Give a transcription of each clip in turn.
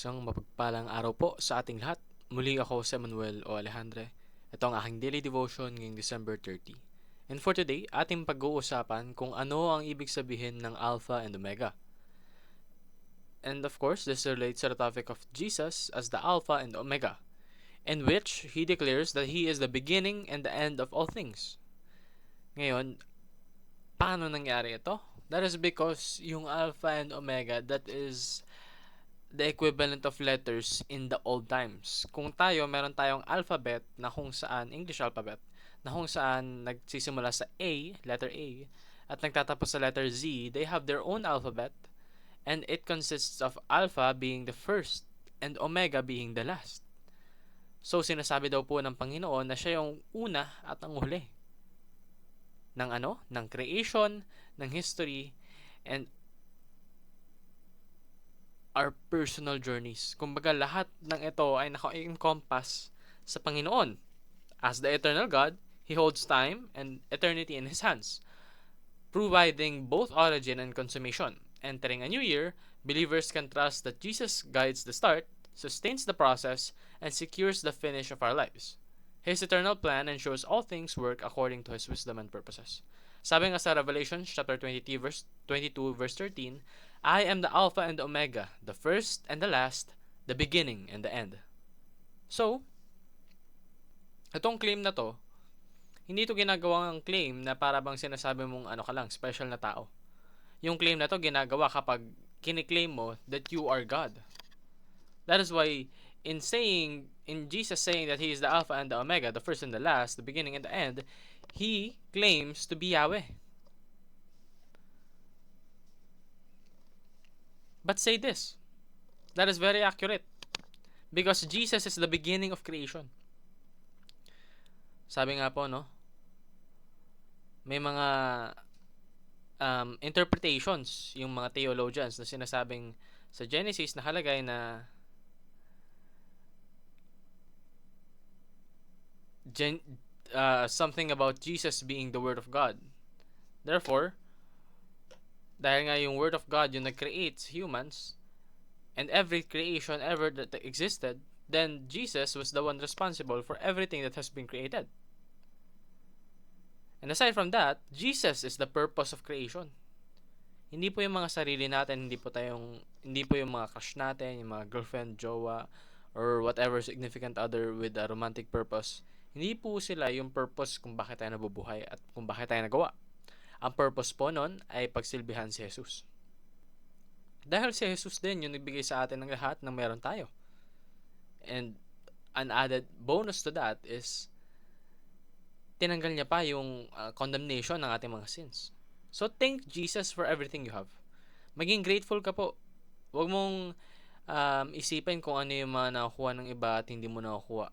Isang mapagpalang araw po sa ating lahat. Muli ako si Manuel o Alejandre. Ito ang aking daily devotion ngayong December 30. And for today, ating pag-uusapan kung ano ang ibig sabihin ng Alpha and Omega. And of course, this relates to the topic of Jesus as the Alpha and Omega, in which He declares that He is the beginning and the end of all things. Ngayon, paano nangyari ito? That is because yung Alpha and Omega, that is the equivalent of letters in the old times. Kung tayo, meron tayong alphabet na kung saan, English alphabet, na kung saan nagsisimula sa A, letter A, at nagtatapos sa letter Z, they have their own alphabet, and it consists of alpha being the first, and omega being the last. So, sinasabi daw po ng Panginoon na siya yung una at ang huli ng ng creation, ng history, and our personal journeys. Kumbaga, lahat ng ito ay naka-encompass sa Panginoon. As the eternal God, He holds time and eternity in His hands, providing both origin and consummation. Entering a new year, believers can trust that Jesus guides the start, sustains the process, and secures the finish of our lives. His eternal plan ensures all things work according to His wisdom and purposes. Sabi nga sa Revelation chapter 22 verse 13, I am the Alpha and the Omega, the first and the last, the beginning and the end. So, itong claim na to, hindi ito ginagawang claim na para bang sinasabi mong ano ka lang, special na tao. Yung claim na to ginagawa kapag kiniklaim mo that you are God. That is why in Jesus saying that He is the Alpha and the Omega, the first and the last, the beginning and the end, He claims to be Yahweh. But say this, that is very accurate, because Jesus is the beginning of creation. Sabi nga po, no, may mga interpretations yung mga theologians na sinasabing sa Genesis nakalagay na something about Jesus being the Word of God. Therefore, dahil nga yung Word of God yung nag-create humans and every creation ever that existed, then Jesus was the one responsible for everything that has been created. And aside from that, Jesus is the purpose of creation. Hindi po yung mga sarili natin, hindi po yung mga crush natin, yung mga girlfriend, jowa, or whatever significant other with a romantic purpose. Hindi po sila yung purpose kung bakit tayo nabubuhay at kung bakit tayo nagawa. Ang purpose po nun ay pagsilbihan si Jesus. Dahil si Jesus din yung nagbigay sa atin ng lahat ng meron tayo. And an added bonus to that is tinanggal niya pa yung condemnation ng ating mga sins. So thank Jesus for everything you have. Maging grateful ka po. Huwag mong isipin kung ano yung mga nakukuha ng iba at hindi mo nakukuha.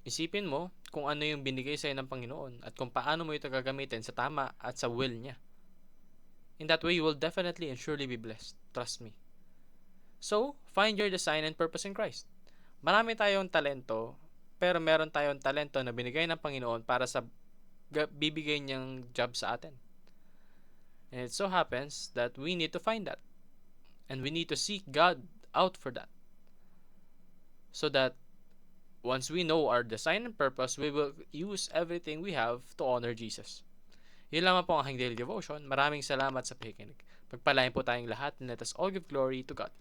Isipin mo kung ano yung binigay sa'yo ng Panginoon at kung paano mo ito gagamitin sa tama at sa will niya. In that way, you will definitely and surely be blessed. Trust me. So, find your design and purpose in Christ. Marami tayong talento, pero meron tayong talento na binigay ng Panginoon para sa bibigay niyang job sa atin. And it so happens that we need to find that. And we need to seek God out for that. So that once we know our design and purpose, we will use everything we have to honor Jesus. Yun lamang po ang aking daily devotion. Maraming salamat sa pakikinig. Pagpalain po tayong lahat and let us all give glory to God.